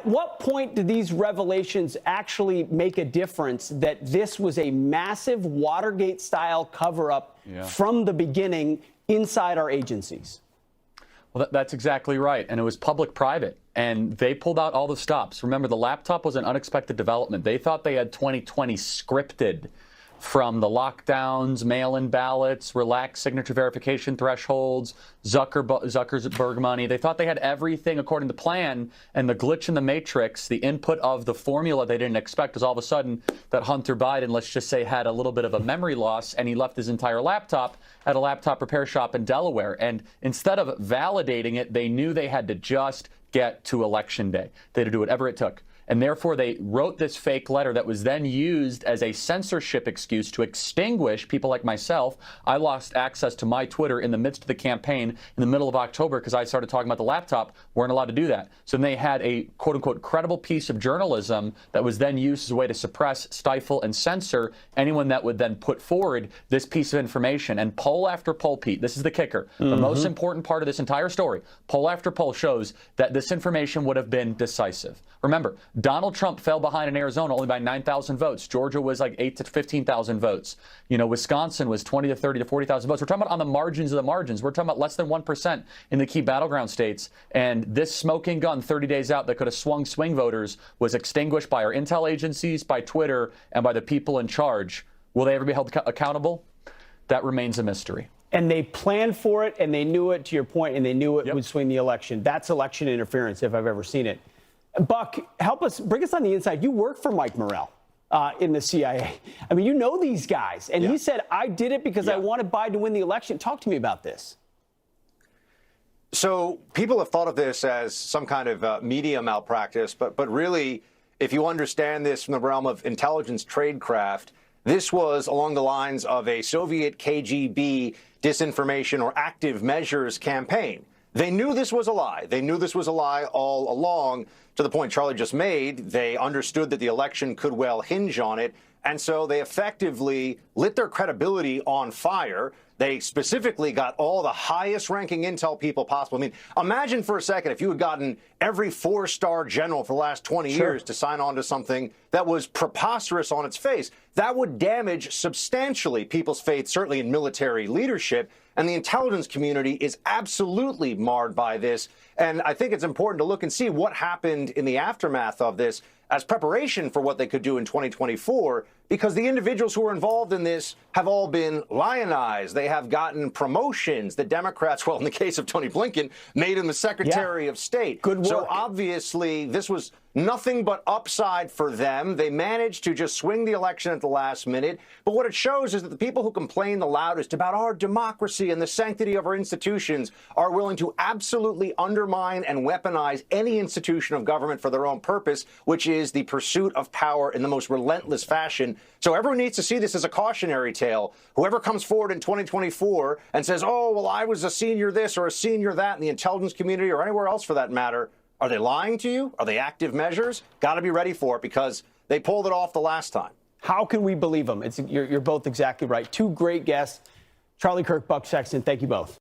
At what point do these revelations actually make a difference that this was a massive Watergate-style cover-up from the beginning inside our agencies? Well, that's exactly right. And it was public-private. And they pulled out all the stops. Remember, the laptop was an unexpected development. They thought they had 2020 scripted, from the lockdowns, mail-in ballots, relaxed signature verification thresholds, Zuckerberg money. They thought they had everything according to plan, and the glitch in the matrix, the input of the formula they didn't expect, was all of a sudden that Hunter Biden, let's just say, had a little bit of a memory loss, and he left his entire laptop at a laptop repair shop in Delaware. And instead of validating it, they knew they had to just get to Election Day. They had to do whatever it took. And therefore, they wrote this fake letter that was then used as a censorship excuse to extinguish people like myself. I lost access to my Twitter in the midst of the campaign in the middle of October because I started talking about the laptop. Weren't allowed to do that. So then they had a quote-unquote credible piece of journalism that was then used as a way to suppress, stifle, and censor anyone that would then put forward this piece of information. And poll after poll, Pete, this is the kicker. The most important part of this entire story, poll after poll shows that this information would have been decisive. Remember, Donald Trump fell behind in Arizona only by 9,000 votes. Georgia was like 8,000 to 15,000 votes. You know, Wisconsin was 20,000 to 30,000 to 40,000 votes. We're talking about on the margins of the margins. We're talking about less than 1% in the key battleground states. And this smoking gun 30 days out that could have swung swing voters was extinguished by our intel agencies, by Twitter, and by the people in charge. Will they ever be held accountable? That remains a mystery. And they planned for it, and they knew it, to your point, and they knew it would swing the election. That's election interference, if I've ever seen it. Buck, help us, bring us on the inside. You work for Mike Morrell in the CIA. I mean, you know these guys. And he said, I did it because I wanted Biden to win the election. Talk to me about this. So people have thought of this as some kind of media malpractice, but really, if you understand this from the realm of intelligence tradecraft, this was along the lines of a Soviet KGB disinformation or active measures campaign. They knew this was a lie. They knew this was a lie all along. To the point Charlie just made, they understood that the election could well hinge on it. And so they effectively lit their credibility on fire. They specifically got all the highest ranking intel people possible. I mean, imagine for a second if you had gotten every four-star general for the last 20 years to sign on to something that was preposterous on its face. That would damage substantially people's faith, certainly in military leadership. And the intelligence community is absolutely marred by this. And I think it's important to look and see what happened in the aftermath of this as preparation for what they could do in 2024, because the individuals who are involved in this have all been lionized. They have gotten promotions. The Democrats, well, in the case of Tony Blinken, made him the Secretary of State. Good work. So obviously, this was nothing but upside for them. They managed to just swing the election at the last minute. But what it shows is that the people who complain the loudest about our democracy and the sanctity of our institutions are willing to absolutely undermine and weaponize any institution of government for their own purpose, which is the pursuit of power in the most relentless fashion. So everyone needs to see this as a cautionary tale. Whoever comes forward in 2024 and says, oh, well, I was a senior this or a senior that in the intelligence community or anywhere else for that matter, are they lying to you? Are they active measures? Got to be ready for it because they pulled it off the last time. How can we believe them? You're both exactly right. Two great guests, Charlie Kirk, Buck Sexton. Thank you both.